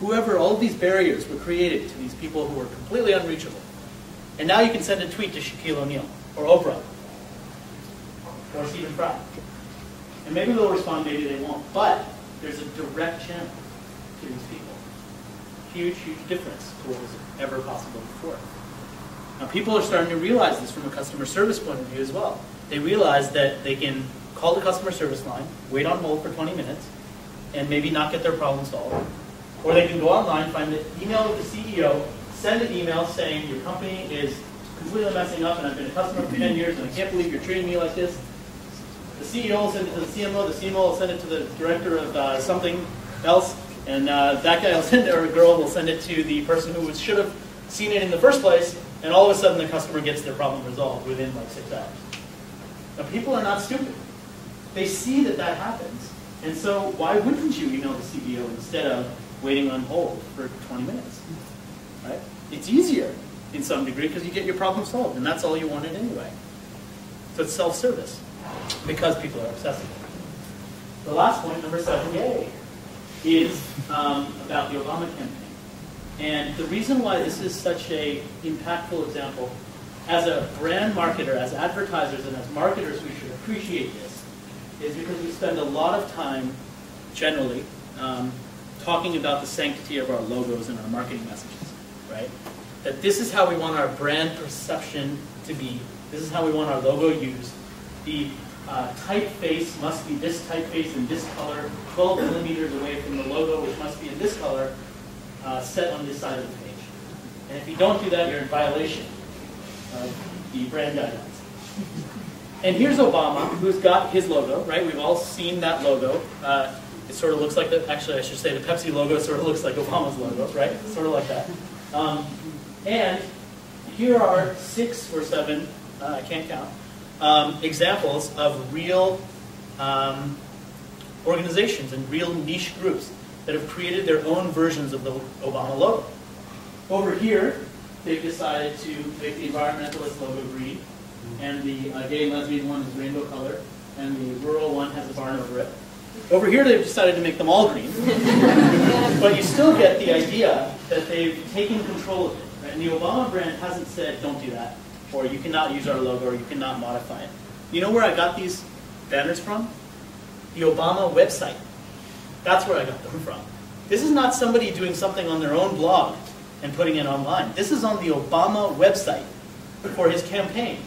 Whoever, all of these barriers were created to these people who were completely unreachable. And now you can send a tweet to Shaquille O'Neal, or Oprah, or Stephen Fry. And maybe they'll respond, maybe they won't. But there's a direct channel to these people. Huge, huge difference to what was ever possible before. Now people are starting to realize this from a customer service point of view as well. They realize that they can call the customer service line, wait on hold for 20 minutes, and maybe not get their problem solved. Or they can go online, find the email of the CEO, send an email saying your company is completely messing up and I've been a customer for 10 years and I can't believe you're treating me like this. The CEO will send it to the CMO, the CMO will send it to the director of something else, and that guy will send it, or a girl will send it to the person who should have seen it in the first place, and all of a sudden the customer gets their problem resolved within like 6 hours. Now people are not stupid. They see that that happens, and so why wouldn't you email the CEO instead of waiting on hold for 20 minutes? Right? It's easier in some degree because you get your problem solved, and that's all you wanted anyway. So it's self-service because people are accessible. The last point, number 7, is about the Obama campaign. And the reason why this is such an impactful example, as a brand marketer, as advertisers, and as marketers, we should appreciate this, is because we spend a lot of time, generally, talking about the sanctity of our logos and our marketing messages, right? That this is how we want our brand perception to be. This is how we want our logo used. The typeface must be this typeface in this color, 12 millimeters away from the logo, which must be in this color, set on this side of the page. And if you don't do that, you're in violation of the brand guidelines. And here's Obama, who's got his logo, right? We've all seen that logo. It sort of looks like actually I should say the Pepsi logo sort of looks like Obama's logo, right? It's sort of like that. And here are 6 or 7, I can't count, examples of real organizations and real niche groups that have created their own versions of the Obama logo. Over here, they've decided to make the environmentalist logo green, and the gay and lesbian one is rainbow color, and the rural one has a barn over it. Over here, they've decided to make them all green, but you still get the idea that they've taken control of it. Right? And the Obama brand hasn't said, don't do that, or you cannot use our logo, or you cannot modify it. You know where I got these banners from? The Obama website. That's where I got them from. This is not somebody doing something on their own blog and putting it online. This is on the Obama website for his campaign.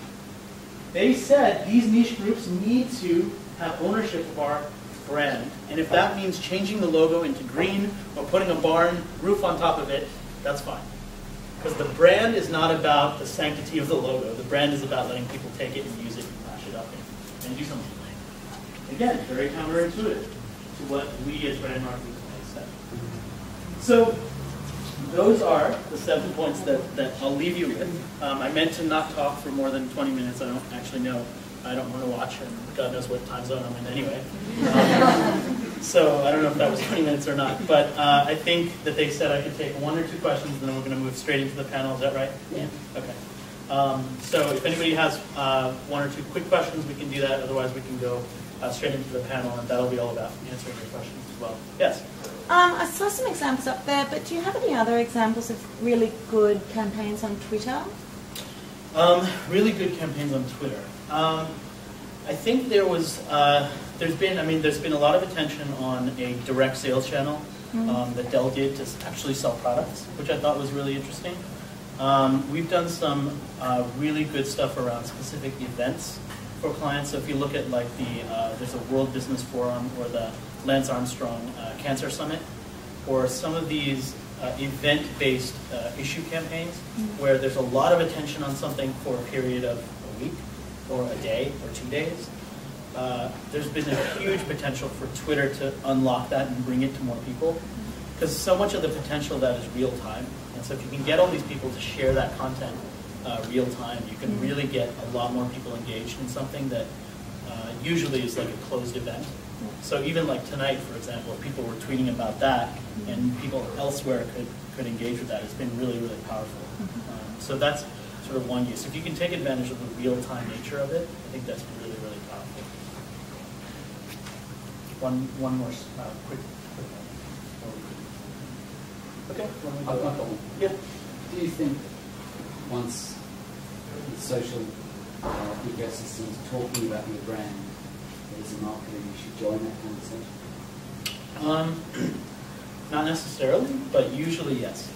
They said these niche groups need to have ownership of our brand, and if that means changing the logo into green or putting a barn roof on top of it, that's fine. Because the brand is not about the sanctity of the logo. The brand is about letting people take it and use it and flash it up and do something. Again, very counterintuitive to what we as brand marketers said. So those are the 7 points that I'll leave you with. I meant to not talk for more than 20 minutes. I don't actually know. I don't want to watch, and God knows what time zone I'm in anyway. So I don't know if that was 20 minutes or not. But I think that they said I could take 1 or 2 questions, and then we're going to move straight into the panel. Is that right? Yeah. Okay. So if anybody has 1 or 2 quick questions, we can do that. Otherwise, we can go straight into the panel, and that'll be all about answering your questions as well. Yes? I saw some examples up there, but do you have any other examples of really good campaigns on Twitter? Really good campaigns on Twitter. I think there's been a lot of attention on a direct sales channel that Dell did to actually sell products, which I thought was really interesting. We've done some really good stuff around specific events for clients. So if you look at like there's a World Business Forum or the Lance Armstrong Cancer Summit, or some of these event-based issue campaigns where there's a lot of attention on something for a period of a week or a day or 2 days. There's been a huge potential for Twitter to unlock that and bring it to more people, because so much of the potential of that is real time. And so if you can get all these people to share that content real time, you can really get a lot more people engaged in something that usually is like a closed event. So even like tonight, for example, if people were tweeting about that and people elsewhere could engage with that, it's been really, really powerful. So that's sort of one use. If you can take advantage of the real-time nature of it, I think that's really, really powerful. One more quick one. Okay. I've got one. Yeah. Do you think once the social ecosystem is talking about your brand as a marketer, you should join that conversation? Not necessarily, but usually yes.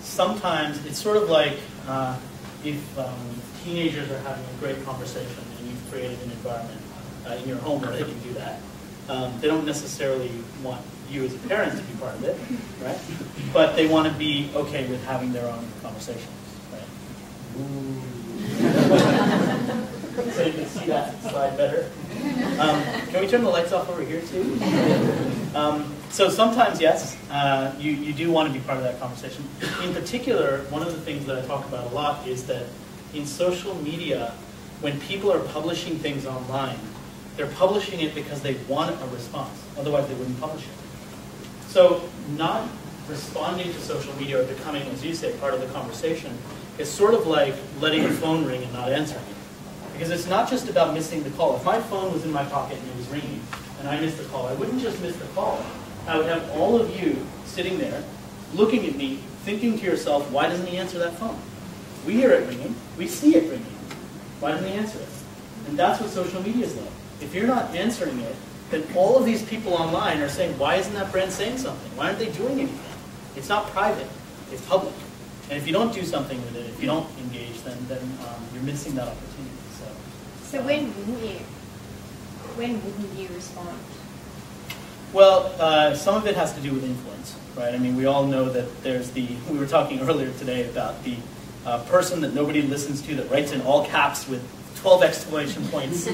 Sometimes it's sort of like if teenagers are having a great conversation and you've created an environment in your home where they can do that. They don't necessarily want you as a parent to be part of it, right? But they want to be okay with having their own conversations, right? So you can see that slide better. Can we turn the lights off over here too? So sometimes, yes, you do want to be part of that conversation. In particular, one of the things that I talk about a lot is that in social media, when people are publishing things online, they're publishing it because they want a response. Otherwise, they wouldn't publish it. So not responding to social media or becoming, as you say, part of the conversation is sort of like letting a phone ring and not answering it. Because it's not just about missing the call. If my phone was in my pocket and it was ringing and I missed the call, I wouldn't just miss the call. I would have all of you sitting there looking at me, thinking to yourself, why doesn't he answer that phone? We hear it ringing. We see it ringing. Why doesn't he answer it? And that's what social media is like. If you're not answering it, then all of these people online are saying, why isn't that brand saying something? Why aren't they doing anything? It's not private. It's public. And if you don't do something with it, if you don't engage, then you're missing that opportunity. So when wouldn't you respond? Well, some of it has to do with influence, right? I mean, we all know that there's we were talking earlier today about the person that nobody listens to that writes in all caps with 12 exclamation points.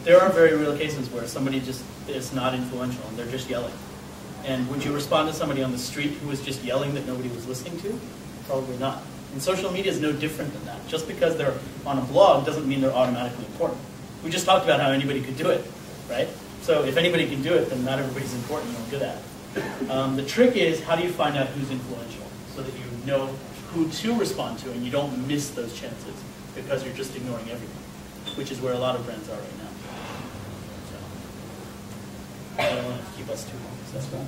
There are very real cases where somebody just is not influential and they're just yelling. And would you respond to somebody on the street who was just yelling that nobody was listening to? Probably not. And social media is no different than that. Just because they're on a blog doesn't mean they're automatically important. We just talked about how anybody could do it, right? So if anybody can do it, then not everybody's important or good at it. The trick is, how do you find out who's influential so that you know who to respond to and you don't miss those chances because you're just ignoring everything, which is where a lot of brands are right now. So I don't want to keep us too long. So that's fine.